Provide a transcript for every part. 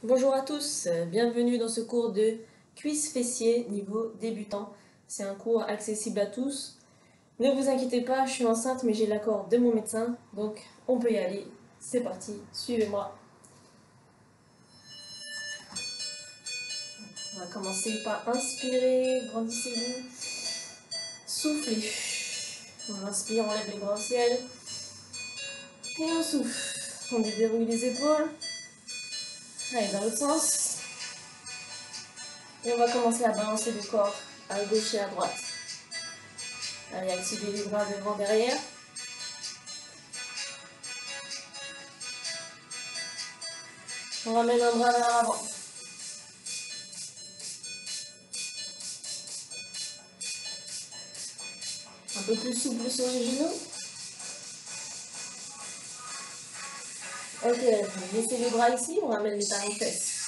Bonjour à tous, bienvenue dans ce cours de cuisses fessiers niveau débutant. C'est un cours accessible à tous. Ne vous inquiétez pas, je suis enceinte mais j'ai l'accord de mon médecin, donc on peut y aller. C'est parti, suivez-moi. On va commencer par inspirer, grandissez-vous. Soufflez. On inspire, on lève les bras au ciel. Et on souffle. On déverrouille les épaules. Allez, dans l'autre sens. Et on va commencer à balancer le corps à gauche et à droite. Allez, activez les bras devant, derrière. On ramène un bras vers l'avant. Un peu plus souple sur les genoux. Ok, laissez les bras ici, on ramène les talons aux fesses.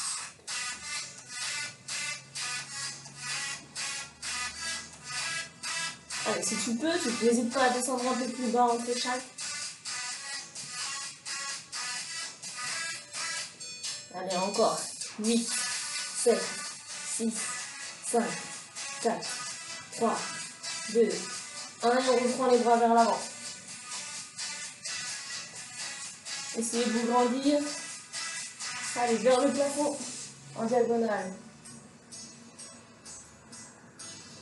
Allez, si tu peux, tu n'hésites pas à descendre un peu plus bas entre chaque. Allez, encore. 8, 7, 6, 5, 4, 3, 2, 1. Et on reprend les bras vers l'avant. Essayez de vous grandir. Allez, vers le plafond, en diagonale.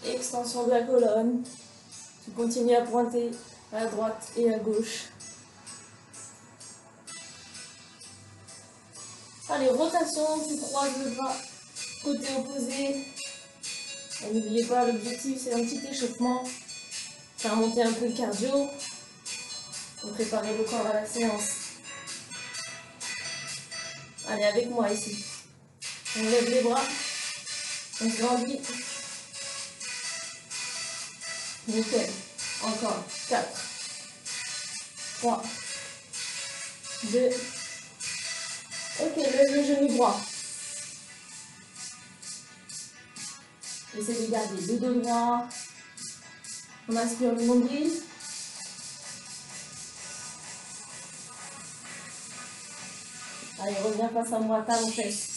Extension de la colonne. Tu continues à pointer à droite et à gauche. Allez, rotation, tu croises le bras, côté opposé. Et n'oubliez pas, l'objectif c'est un petit échauffement. Faire monter un peu le cardio. Pour préparer le corps à la séance. Allez, avec moi ici. On lève les bras. On grandit. Nickel. Encore. 4, 3, 2. Ok, lève le genou droit. Essayez de garder le dos droit. On inspire le nombril. Allez, reviens face à moi, talons aux fesses.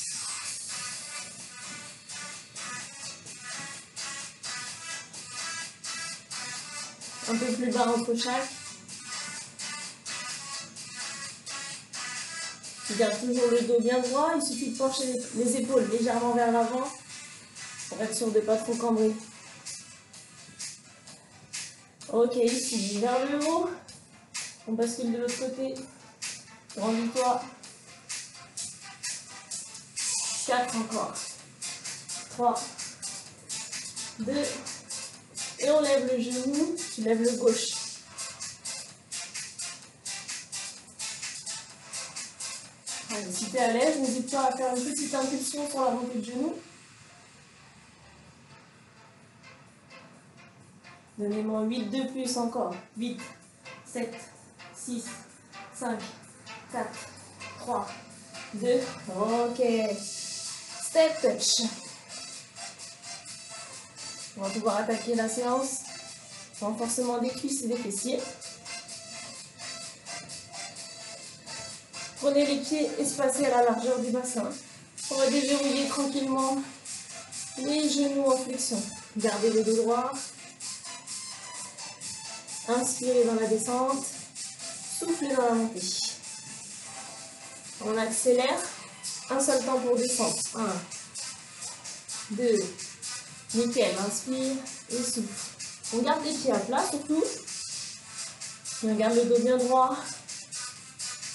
Un peu plus bas entre chaque. Tu gardes toujours le dos bien droit. Il suffit de pencher les épaules légèrement vers l'avant pour être sûr de ne pas trop cambrer. Ok, ici, vers le haut. On bascule de l'autre côté. Grandis-toi. 4 encore. 3, 2. Et on lève le genou. Tu lèves le gauche. Allez, si tu es à l'aise, n'hésite pas à faire une petite impulsion sur la montée de genou. Donnez-moi 8 de plus encore. 8, 7, 6, 5, 4, 3, 2. Ok. Step touch. On va pouvoir attaquer la séance. Renforcement des cuisses et des fessiers. Prenez les pieds espacés à la largeur du bassin. On va déverrouiller tranquillement les genoux en flexion. Gardez le dos droit. Inspirez dans la descente. Soufflez dans la montée. On accélère. Un seul temps pour descendre. 1, 2. Nickel. Inspire et souffle. On garde les pieds à plat surtout. Et on garde le dos bien droit.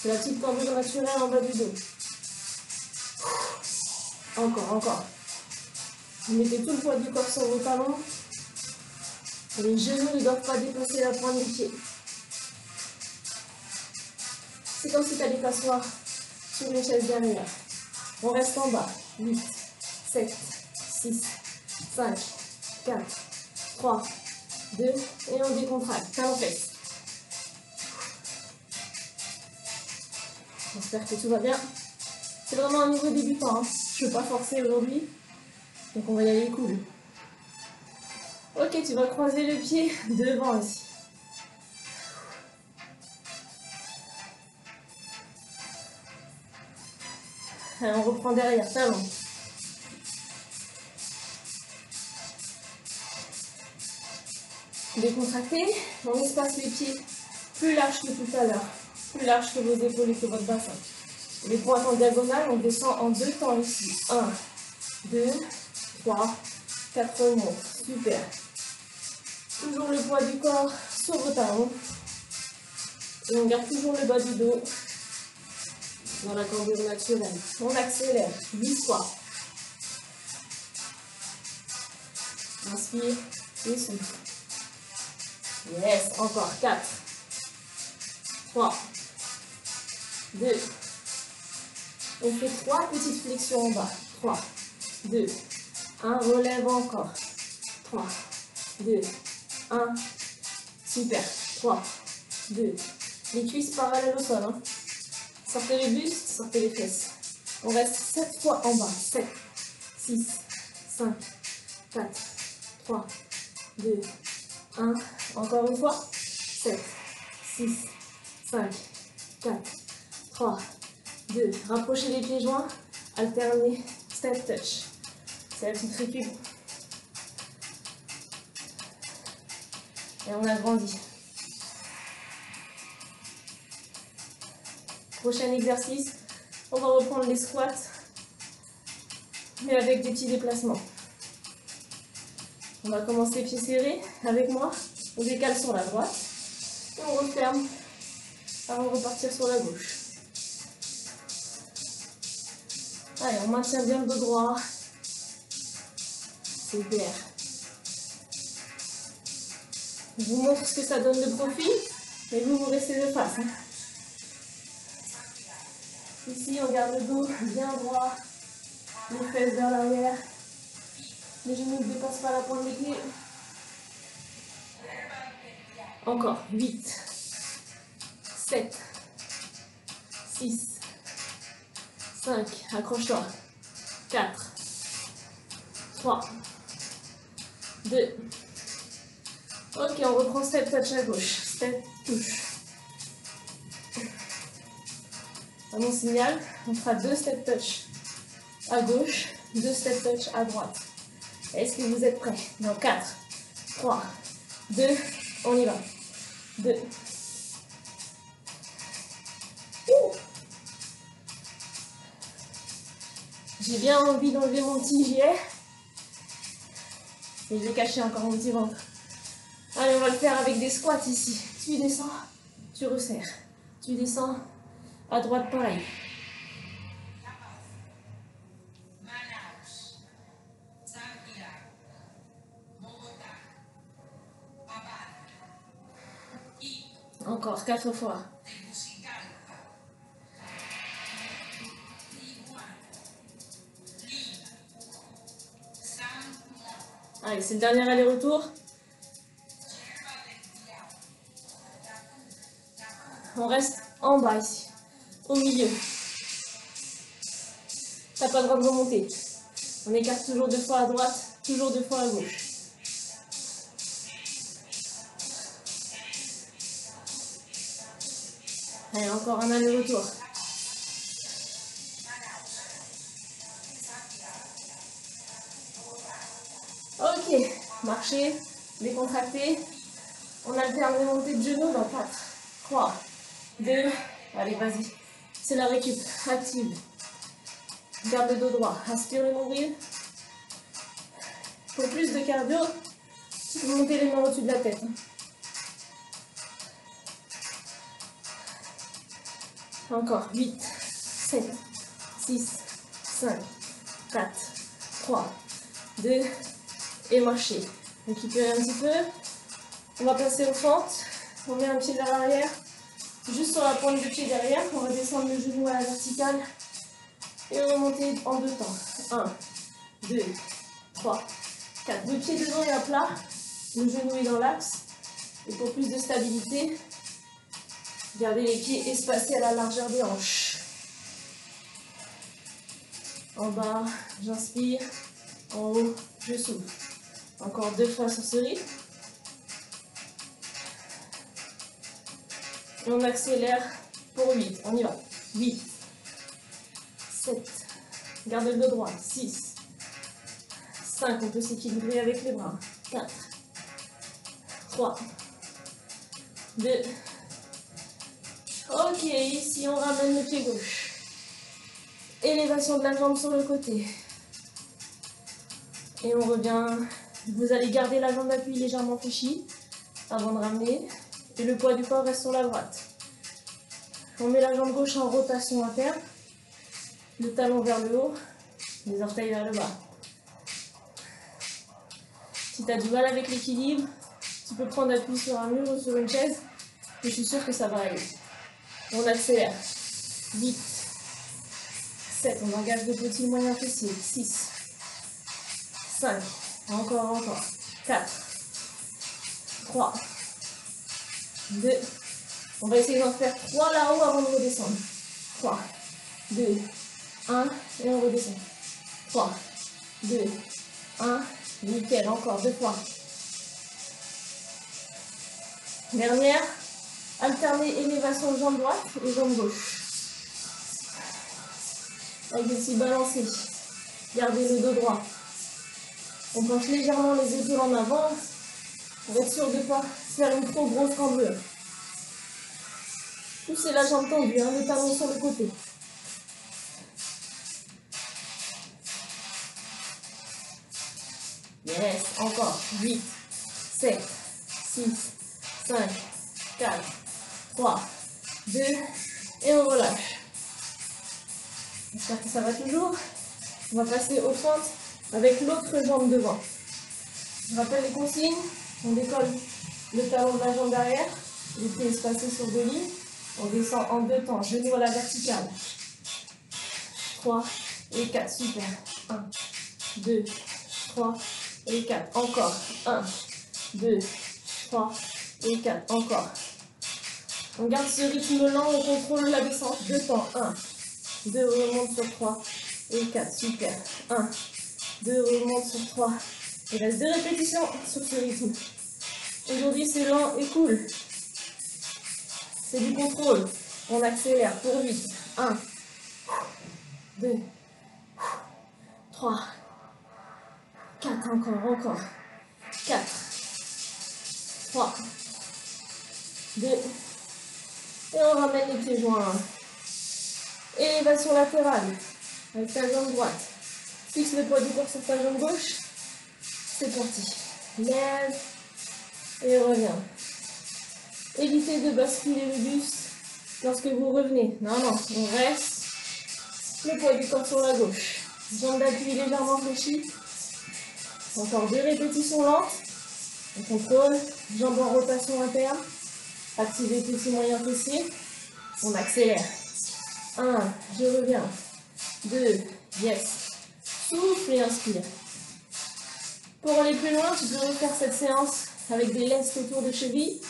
C'est la petite cambrure naturelle en bas du dos. Encore, encore. Vous mettez tout le poids du corps sur vos talons. Et les genoux ne doivent pas dépasser la pointe du pied. C'est comme si tu allais t'asseoir sur une chaise derrière. On reste en bas. 8, 7, 6, 5, 4, 3, 2. Et on décontracte. Talons fesses. J'espère que tout va bien. C'est vraiment un niveau débutant. Hein. Je ne veux pas forcer aujourd'hui. Donc on va y aller cool. Ok, tu vas croiser le pied devant ici. Allez, on reprend derrière, talon. Décontracté, on espace les pieds plus larges que tout à l'heure, plus large que vos épaules et que votre bassin. Les pointes en diagonale, on descend en 2 temps ici. 1, 2, 3, 4 remontes. Super. Toujours le poids du corps sur vos talons. Et on garde toujours le bas du dos dans la cambrure naturelle. On accélère. 10 fois. Inspire et souffle. Yes, encore 4, 3, 2. On fait 3 petites flexions en bas. 3, 2, 1. Relève encore. 3, 2, 1. Super. 3, 2. Les cuisses parallèles au sol. Hein. Sortez les bustes, sortez les fesses. On reste 7 fois en bas. 7, 6, 5, 4, 3, 2, 1. Encore une fois. 7, 6, 5, 4, 3, 2. Rapprochez les pieds joints. Alternez step touch. C'est la petite récup. Et on agrandit. Prochain exercice, on va reprendre les squats, mais avec des petits déplacements. On va commencer pieds serrés avec moi. On décale sur la droite et on referme avant de repartir sur la gauche. Allez, on maintient bien le dos droit. Super. Je vous montre ce que ça donne de profil, mais vous restez de face. Hein. Ici, on garde le dos bien droit, les fesses vers l'arrière, les genoux ne dépassent pas la pointe des pieds. Encore, 8, 7, 6, 5, accroche-toi, 4, 3, 2. Ok, on reprend step touch à gauche, step touche. À mon signal, on fera 2 step touch à gauche, 2 step touch à droite. Est-ce que vous êtes prêts? Dans 4, 3, 2, on y va. 2. J'ai bien envie d'enlever mon petit gilet. Et j'ai caché encore mon petit ventre. Allez, on va le faire avec des squats ici. Tu descends, tu resserres. Tu descends, à droite pareil. Encore 4 fois. Allez, c'est le dernier aller-retour. On reste en bas ici, au milieu. T'as pas le droit de remonter. On écarte toujours 2 fois à droite, toujours 2 fois à gauche. Allez, encore un aller-retour. Ok, marcher, décontracter. On alterne les montées de genoux dans 4, 3, 2, allez, vas-y. C'est la récup, active. Garde le dos droit, inspire le nombril. Pour plus de cardio, vous montez les mains au-dessus de la tête. Encore, 8, 7, 6, 5, 4, 3, 2, et marcher. Récupérez un petit peu. On va passer aux fentes. On met un pied vers l'arrière. Juste sur la pointe du pied derrière. On va descendre le genou à la verticale. Et remonter en 2 temps. 1, 2, 3, 4. 2 pieds devant et à plat. Le genou est dans l'axe. Et pour plus de stabilité, gardez les pieds espacés à la largeur des hanches. En bas, j'inspire. En haut, je souffle. Encore 2 fois sur ce rythme. Et on accélère pour 8. On y va. 8, 7, Gardez le dos droit. 6. 5. On peut s'équilibrer avec les bras. 4. 3. 2. Ok, ici on ramène le pied gauche. Élévation de la jambe sur le côté. Et on revient. Vous allez garder la jambe d'appui légèrement fléchie avant de ramener. Et le poids du corps reste sur la droite. On met la jambe gauche en rotation interne. Le talon vers le haut. Les orteils vers le bas. Si tu as du mal avec l'équilibre, tu peux prendre appui sur un mur ou sur une chaise. Mais je suis sûre que ça va aller. On accélère. 8. 7. On engage le petit moyen fessier. 6. 5. Encore. 4. 3. 2. On va essayer d'en faire 3 là-haut avant de redescendre. 3. 2. 1. Et on redescend. 3. 2. 1. Nickel. Encore 2 fois. Dernière. Alternez élévation jambe droite et jambe gauche. Avec des petits balancés. Gardez le dos droit. On penche légèrement les épaules en avant pour être sûr de ne pas faire une trop grosse cambrure. Poussez la jambe tendue, hein, le talon sur le côté. Yes, encore. 8, 7, 6, 5, 4, 3, 2, et on relâche. J'espère que ça va toujours. On va passer aux fentes avec l'autre jambe devant. Je rappelle les consignes. On décolle le talon de la jambe derrière, les pieds espacés sur 2 lignes. On descend en 2 temps, genou à la verticale. 3 et 4, super. 1, 2, 3 et 4, encore. 1, 2, 3 et 4, encore. On garde ce rythme lent, on contrôle la descente. 2 temps, 1, 2, remonte sur 3 et 4, super. 1, 2, remonte sur 3. Il reste 2 répétitions sur ce rythme. Aujourd'hui, c'est lent et cool. C'est du contrôle. On accélère pour 8. 1, 2, 3, 4, encore. 4, 3, 2, et on ramène les pieds joints. Élévation latérale avec ta jambe droite. Fixe le poids du corps sur ta jambe gauche. C'est parti. Lève et reviens. Évitez de basculer le buste lorsque vous revenez. Non, on reste. Le poids du corps sur la gauche. Jambe d'appui légèrement fléchie. Encore 2 répétitions lentes. On contrôle. Jambes en rotation interne. Activez petit moyen fessier. On accélère. 1, je reviens. 2, yes. Souffle et inspire. Pour aller plus loin, tu peux refaire cette séance avec des lestes autour des chevilles,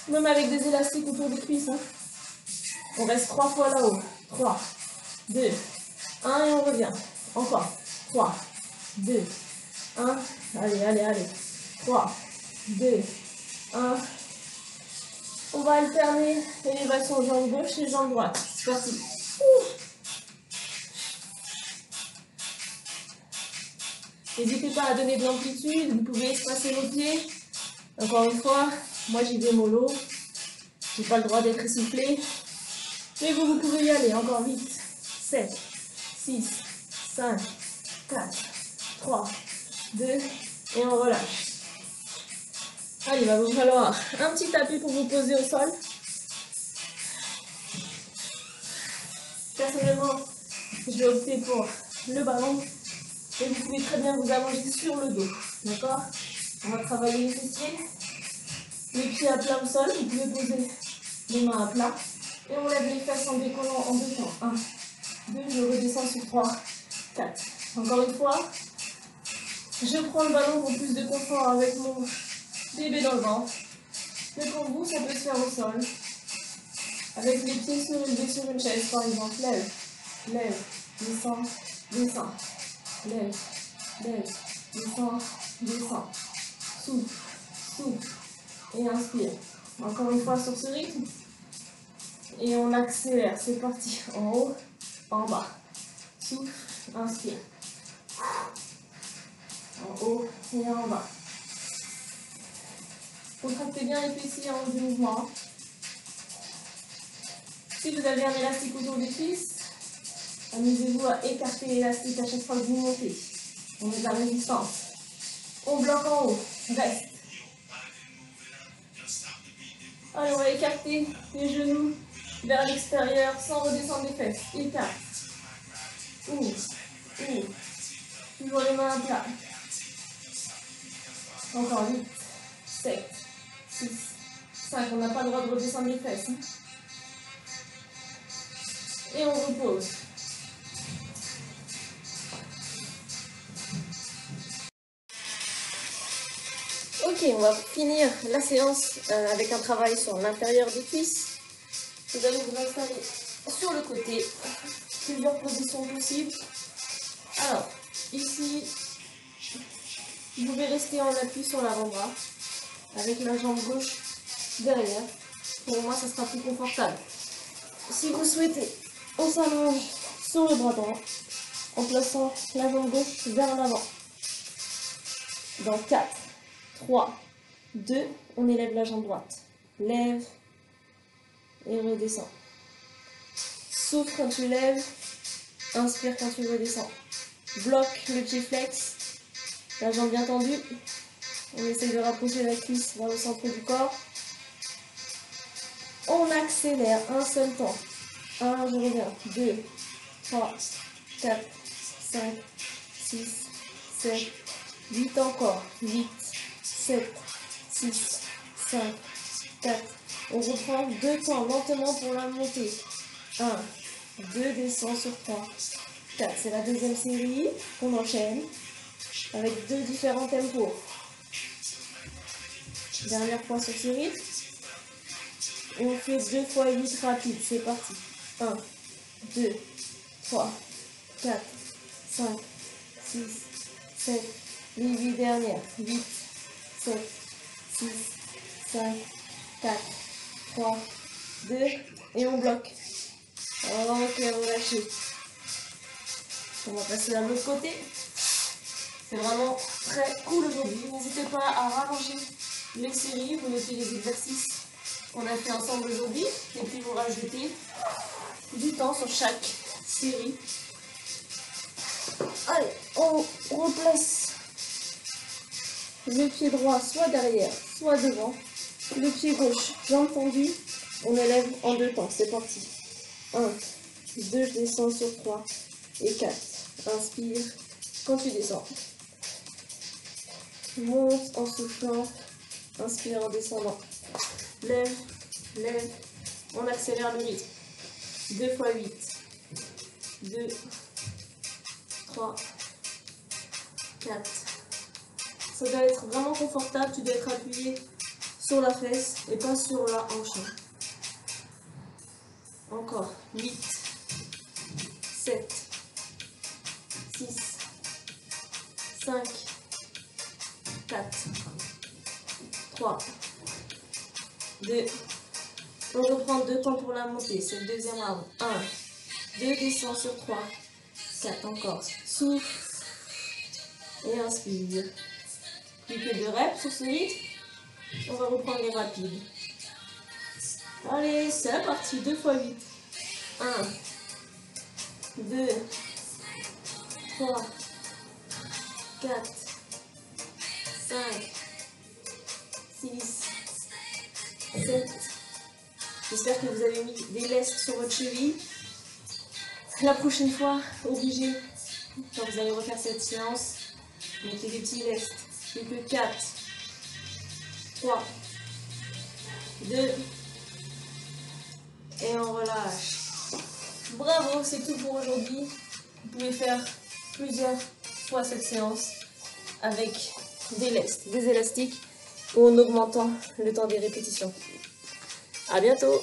même avec des élastiques autour des cuisses. Hein. On reste 3 fois là-haut. 3, 2, 1 et on revient. Encore. 3, 2, 1. Allez. 3, 2, 1. On va alterner élévation jambe gauche et jambe droite. C'est parti. N'hésitez pas à donner de l'amplitude, vous pouvez espacer vos pieds. Encore une fois, moi j'y vais mollo. Je n'ai pas le droit d'être essoufflé. Mais vous pouvez y aller. Encore 8, 7, 6, 5, 4, 3, 2, et on relâche. Allez, il va vous falloir un petit tapis pour vous poser au sol. Personnellement, je vais opter pour le ballon. Et vous pouvez très bien vous allonger sur le dos. D'accord? On va travailler les fessiers. Les pieds à plat au sol. Vous pouvez poser les mains à plat. Et on lève les fesses en décollant en 2 temps. 1, 2, je redescends sur 3, 4. Encore une fois. Je prends le ballon pour plus de confort avec mon bébé dans le ventre. Mais pour vous, ça peut se faire au sol. Avec les pieds soulevés sur une chaise, par exemple. Lève, descends. Lève, descends. Souffle. Et inspire. Encore une fois sur ce rythme. Et on accélère. C'est parti. En haut, en bas. Souffle Inspire. En haut et en bas. Contractez bien les fessiers en haut du mouvement. Si vous avez un élastique autour des cuisses, amusez-vous à écarter l'élastique à chaque fois que vous montez. On met de la résistance. On bloque en haut. Reste. Allez, on va écarter les genoux vers l'extérieur sans redescendre les fesses. Écarte. Ouvre. Ouvre. Toujours les mains à plat. Encore 8, 7, 6, 5. On n'a pas le droit de redescendre les fesses. Et on repose. Ok, on va finir la séance avec un travail sur l'intérieur des cuisses. Vous allez vous installer sur le côté. Plusieurs positions possibles. Alors, ici, vous pouvez rester en appui sur l'avant-bras avec la jambe gauche derrière. Pour moi, ça sera plus confortable. Si vous souhaitez, on s'allonge sur le bras droit en plaçant la jambe gauche vers l'avant. Dans 4, 3, 2, on élève la jambe droite. Lève et redescend. Souffle quand tu lèves, inspire quand tu redescends. Bloque le pied flex, la jambe bien tendue. On essaie de rapprocher la cuisse vers le centre du corps. On accélère un seul temps. 1, je reviens. 2, 3, 4, 5, 6, 7, 8 encore. 8, 7, 6, 5, 4. On reprend 2 temps lentement pour la montée. 1, 2, descend sur 3, 4. C'est la deuxième série qu'on enchaîne avec 2 différents tempos. Dernière fois sur ce rythme. Et on fait 2 fois 8 rapides. C'est parti. 1, 2, 3, 4, 5, 6, 7, les 8 dernières. 8, 7, 6, 5, 4, 3, 2, et on bloque. Ok, relâchez. On va passer à l'autre côté. C'est vraiment très cool aujourd'hui. N'hésitez pas à rallonger les séries, vous notez les exercices qu'on a fait ensemble aujourd'hui, et puis vous rajoutez du temps sur chaque série. Allez, on replace le pied droit soit derrière, soit devant. Le pied gauche, jambe tendue, on élève en 2 temps. C'est parti. 1, 2, je descends sur 3 et 4. Inspire quand tu descends. Monte en soufflant. Inspire en descendant. Lève, lève. On accélère le rythme. 2 fois 8. 2, 3, 4. Ça doit être vraiment confortable. Tu dois être appuyé sur la fesse et pas sur la hanche. Encore. 8, 7, 6, 5, 4, 3, 2. On reprend 2 temps pour la montée. C'est le deuxième round. 1, 2, descend sur 3, 4 encore. Souffle et inspire. Plus que 2 reps sur ce rythme. On va reprendre les rapides. Allez, c'est parti. 2 fois 8. 1, 2, 3, 4, 5, 6, 7. J'espère que vous avez mis des lestes sur votre cheville. La prochaine fois, obligé, quand vous allez refaire cette séance, mettez des petits lestes. Plus que 4, 3, 2, et on relâche. Bravo, c'est tout pour aujourd'hui. Vous pouvez faire plusieurs fois cette séance avec des lestes, des élastiques, ou en augmentant le temps des répétitions. À bientôt!